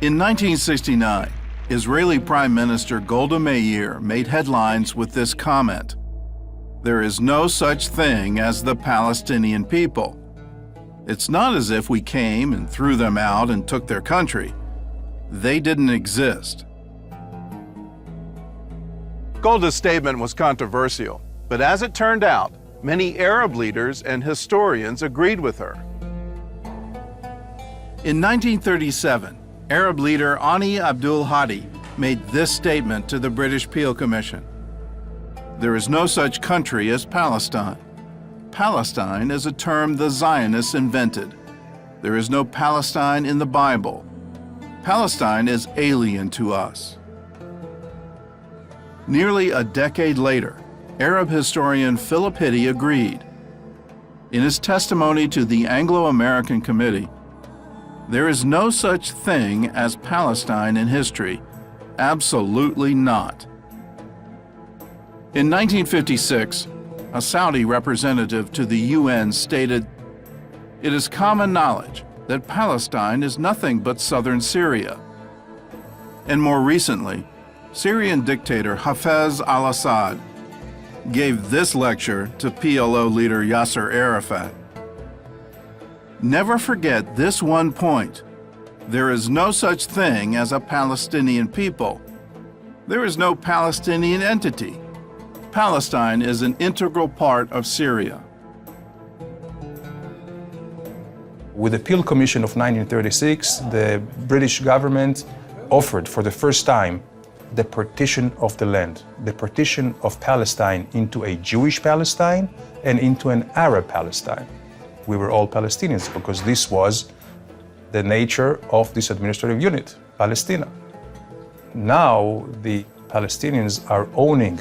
In 1969, Israeli Prime Minister Golda Meir made headlines with this comment: "There is no such thing as the Palestinian people. It's not as if we came and threw them out and took their country. They didn't exist." Golda's statement was controversial, but as it turned out, many Arab leaders and historians agreed with her. In 1937, Arab leader Ani Abdul Hadi made this statement to the British Peel Commission: "There is no such country as Palestine. Palestine is a term the Zionists invented. There is no Palestine in the Bible. Palestine is alien to us." Nearly a decade later, Arab historian Philip Hitti agreed. In his testimony to the Anglo-American Committee, "There is no such thing as Palestine in history. Absolutely not." In 1956, a Saudi representative to the UN stated, "It is common knowledge that Palestine is nothing but southern Syria." And more recently, Syrian dictator Hafez al-Assad gave this lecture to PLO leader Yasser Arafat: "Never forget this one point. There is no such thing as a Palestinian people. There is no Palestinian entity. Palestine is an integral part of Syria." With the Peel Commission of 1936, the British government offered for the first time the partition of the land, the partition of Palestine into a Jewish Palestine and into an Arab Palestine. We were all Palestinians because this was the nature of this administrative unit, Palestina. Now the Palestinians are owning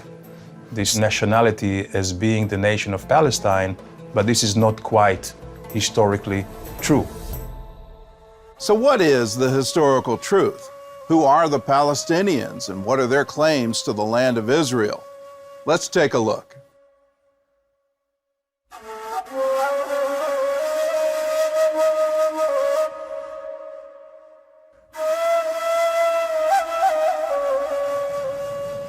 this nationality as being the nation of Palestine, but this is not quite historically true. So what is the historical truth? Who are the Palestinians and what are their claims to the land of Israel? Let's take a look.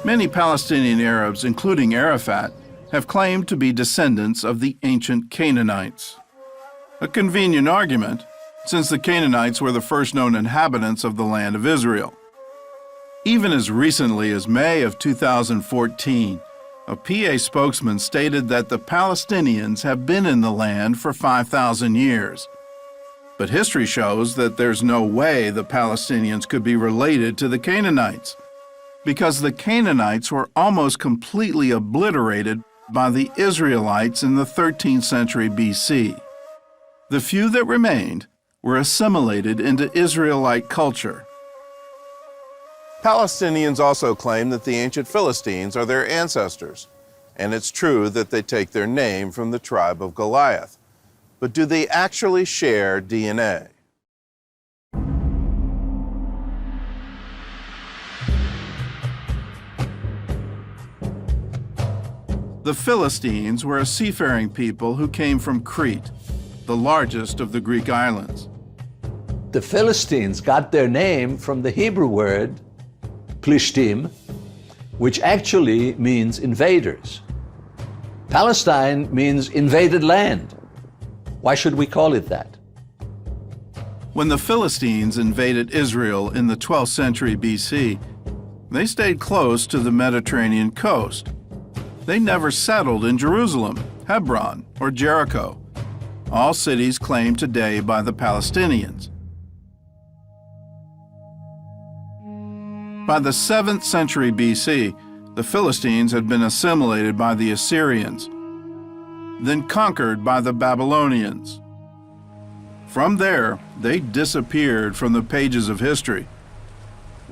Many Palestinian Arabs, including Arafat, have claimed to be descendants of the ancient Canaanites. A convenient argument, since the Canaanites were the first known inhabitants of the land of Israel. Even as recently as May of 2014, a PA spokesman stated that the Palestinians have been in the land for 5,000 years. But history shows that there's no way the Palestinians could be related to the Canaanites, because the Canaanites were almost completely obliterated by the Israelites in the 13th century BC. The few that remained were assimilated into Israelite culture. Palestinians also claim that the ancient Philistines are their ancestors, and it's true that they take their name from the tribe of Goliath. But do they actually share DNA? The Philistines were a seafaring people who came from Crete, the largest of the Greek islands. The Philistines got their name from the Hebrew word Plishtim, which actually means invaders. Palestine means invaded land. Why should we call it that? When the Philistines invaded Israel in the 12th century BC, they stayed close to the Mediterranean coast. They never settled in Jerusalem, Hebron, or Jericho, all cities claimed today by the Palestinians. By the 7th century BC, the Philistines had been assimilated by the Assyrians, then conquered by the Babylonians. From there, they disappeared from the pages of history.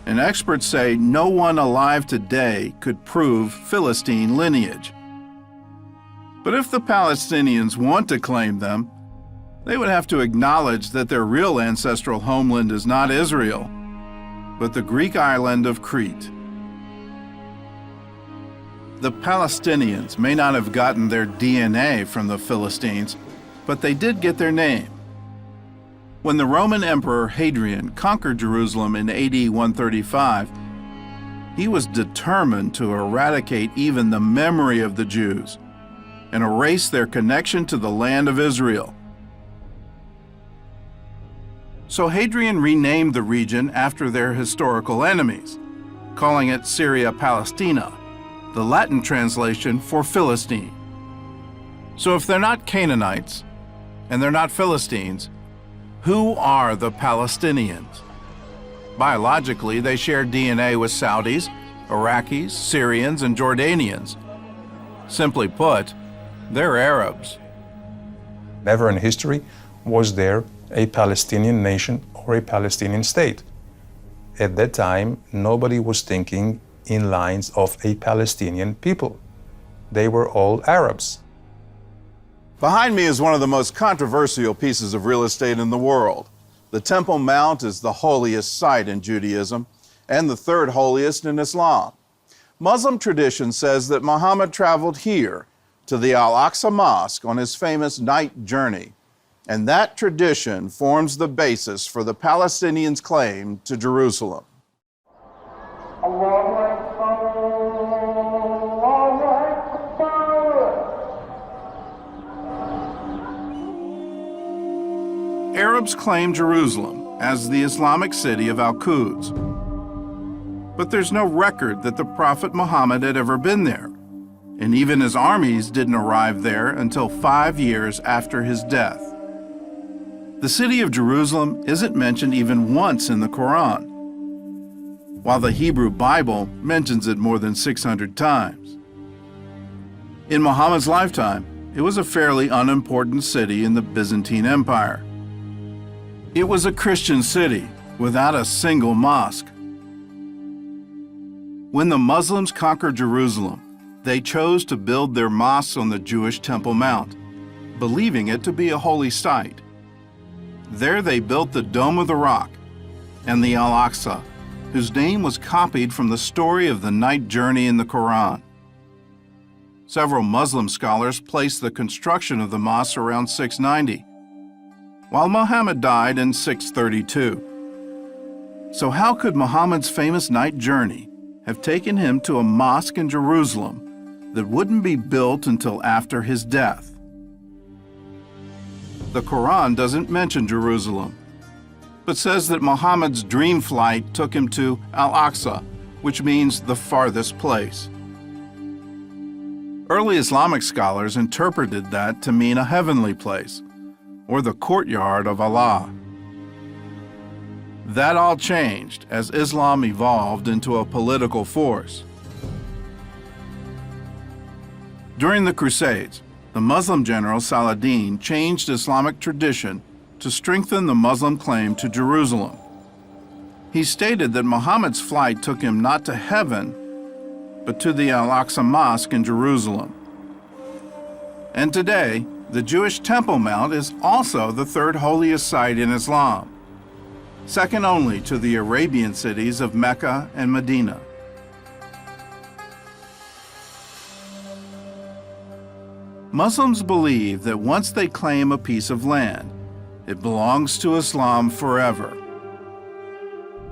And experts say no one alive today could prove Philistine lineage. But if the Palestinians want to claim them, they would have to acknowledge that their real ancestral homeland is not Israel, but the Greek island of Crete. The Palestinians may not have gotten their DNA from the Philistines, but they did get their name. When the Roman Emperor Hadrian conquered Jerusalem in AD 135, he was determined to eradicate even the memory of the Jews and erase their connection to the land of Israel. So Hadrian renamed the region after their historical enemies, calling it Syria Palestina, the Latin translation for Philistine. So if they're not Canaanites and they're not Philistines, who are the Palestinians? Biologically, they share DNA with Saudis, Iraqis, Syrians, and Jordanians. Simply put, they're Arabs. Never in history was there a Palestinian nation or a Palestinian state. At that time, nobody was thinking in lines of a Palestinian people. They were all Arabs. Behind me is one of the most controversial pieces of real estate in the world. The Temple Mount is the holiest site in Judaism and the third holiest in Islam. Muslim tradition says that Muhammad traveled here to the Al-Aqsa Mosque on his famous night journey, and that tradition forms the basis for the Palestinians' claim to Jerusalem. Arabs claim Jerusalem as the Islamic city of Al-Quds. But there's no record that the Prophet Muhammad had ever been there, and even his armies didn't arrive there until 5 years after his death. The city of Jerusalem isn't mentioned even once in the Quran, while the Hebrew Bible mentions it more than 600 times. In Muhammad's lifetime, it was a fairly unimportant city in the Byzantine Empire. It was a Christian city without a single mosque. When the Muslims conquered Jerusalem, they chose to build their mosques on the Jewish Temple Mount, believing it to be a holy site. There they built the Dome of the Rock and the Al-Aqsa, whose name was copied from the story of the night journey in the Quran. Several Muslim scholars place the construction of the mosque around 690, while Muhammad died in 632. So how could Muhammad's famous night journey have taken him to a mosque in Jerusalem that wouldn't be built until after his death? The Quran doesn't mention Jerusalem, but says that Muhammad's dream flight took him to Al-Aqsa, which means the farthest place. Early Islamic scholars interpreted that to mean a heavenly place, or the courtyard of Allah. That all changed as Islam evolved into a political force. During the Crusades, the Muslim general Saladin changed Islamic tradition to strengthen the Muslim claim to Jerusalem. He stated that Muhammad's flight took him not to heaven, but to the Al-Aqsa Mosque in Jerusalem. And today, the Jewish Temple Mount is also the third holiest site in Islam, second only to the Arabian cities of Mecca and Medina. Muslims believe that once they claim a piece of land, it belongs to Islam forever.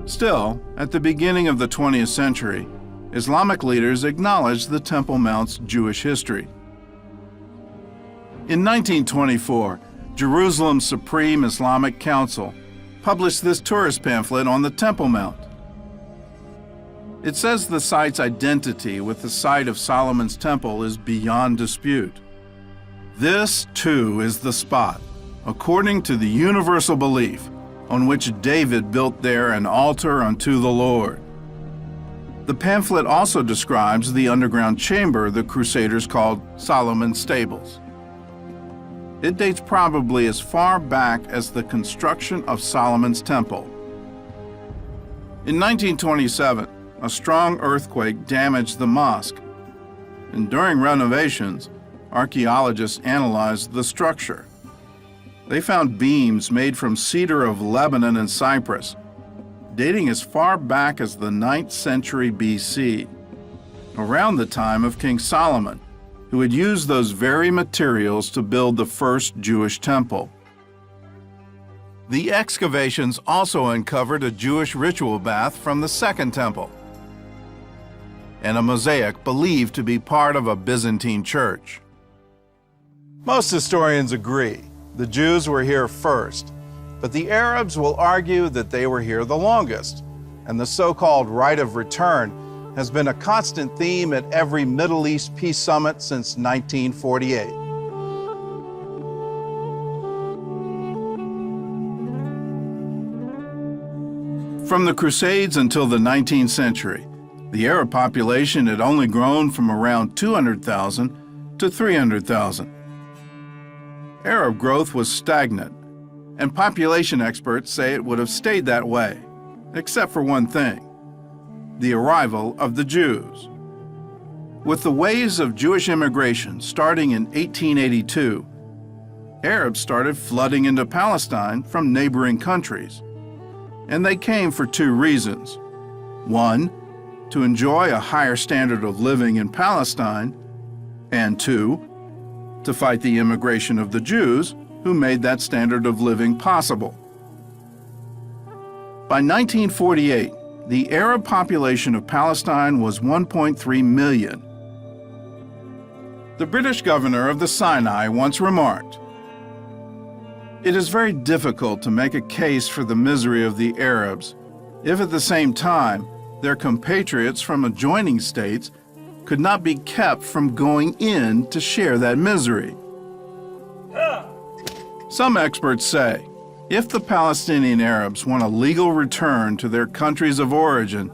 Still, at the beginning of the 20th century, Islamic leaders acknowledged the Temple Mount's Jewish history. In 1924, Jerusalem's Supreme Islamic Council published this tourist pamphlet on the Temple Mount. It says the site's identity with the site of Solomon's temple is beyond dispute. This, too, is the spot, according to the universal belief, on which David built there an altar unto the Lord. The pamphlet also describes the underground chamber the Crusaders called Solomon's Stables. It dates probably as far back as the construction of Solomon's Temple. In 1927, a strong earthquake damaged the mosque, and during renovations, archaeologists analyzed the structure. They found beams made from cedar of Lebanon and Cyprus, dating as far back as the 9th century BC, around the time of King Solomon, who had used those very materials to build the first Jewish temple. The excavations also uncovered a Jewish ritual bath from the Second Temple and a mosaic believed to be part of a Byzantine church. Most historians agree the Jews were here first, but the Arabs will argue that they were here the longest, and the so-called right of return has been a constant theme at every Middle East peace summit since 1948. From the Crusades until the 19th century, the Arab population had only grown from around 200,000 to 300,000. Arab growth was stagnant, and population experts say it would have stayed that way, except for one thing: the arrival of the Jews. With the waves of Jewish immigration starting in 1882, Arabs started flooding into Palestine from neighboring countries. And they came for two reasons. One, to enjoy a higher standard of living in Palestine, and two, to fight the immigration of the Jews who made that standard of living possible. By 1948, the Arab population of Palestine was 1.3 million. The British governor of the Sinai once remarked, "It is very difficult to make a case for the misery of the Arabs if at the same time their compatriots from adjoining states could not be kept from going in to share that misery." Some experts say, if the Palestinian Arabs want a legal return to their countries of origin,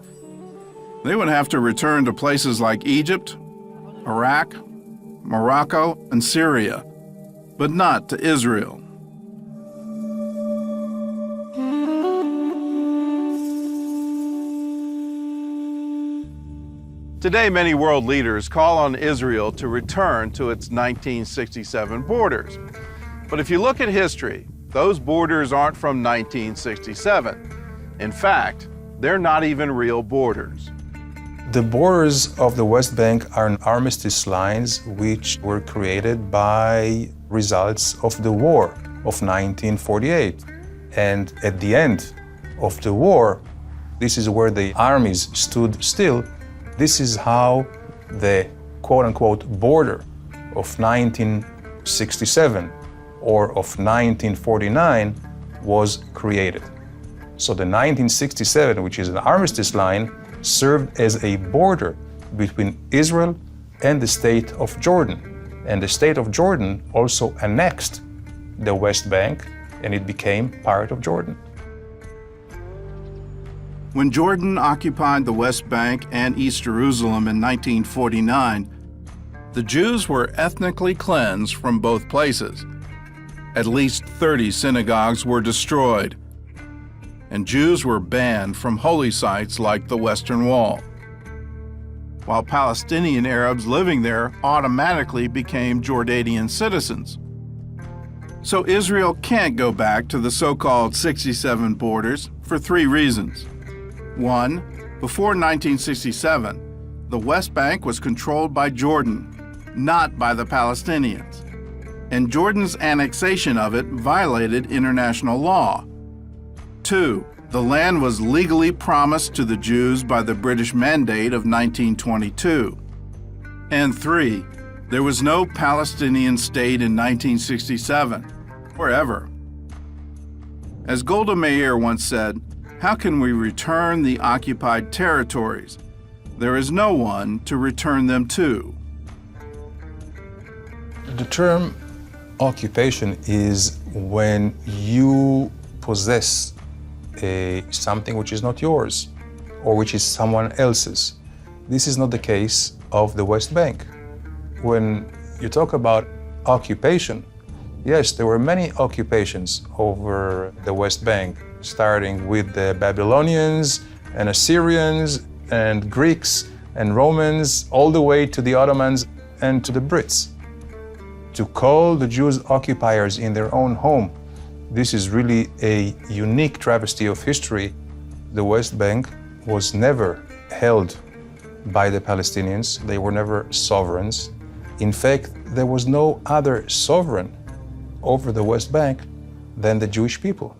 they would have to return to places like Egypt, Iraq, Morocco, and Syria, but not to Israel. Today, many world leaders call on Israel to return to its 1967 borders. But if you look at history, those borders aren't from 1967. In fact, they're not even real borders. The borders of the West Bank are armistice lines which were created by results of the war of 1948. And at the end of the war, this is where the armies stood still. This is how the quote-unquote border of 1967 or of 1949 was created. So the 1967, which is an armistice line, served as a border between Israel and the state of Jordan. And the state of Jordan also annexed the West Bank, and it became part of Jordan. When Jordan occupied the West Bank and East Jerusalem in 1949, the Jews were ethnically cleansed from both places. At least 30 synagogues were destroyed, and Jews were banned from holy sites like the Western Wall, while Palestinian Arabs living there automatically became Jordanian citizens. So Israel can't go back to the so-called 67 borders for three reasons. One, before 1967, the West Bank was controlled by Jordan, not by the Palestinians, and Jordan's annexation of it violated international law. Two, the land was legally promised to the Jews by the British Mandate of 1922. And three, there was no Palestinian state in 1967, or ever. As Golda Meir once said, "How can we return the occupied territories? There is no one to return them to." The term occupation is when you possess something which is not yours or which is someone else's. This is not the case of the West Bank. When you talk about occupation, yes, there were many occupations over the West Bank, starting with the Babylonians and Assyrians and Greeks and Romans, all the way to the Ottomans and to the Brits. To call the Jews occupiers in their own home, this is really a unique travesty of history. The West Bank was never held by the Palestinians. They were never sovereigns. In fact, there was no other sovereign over the West Bank than the Jewish people.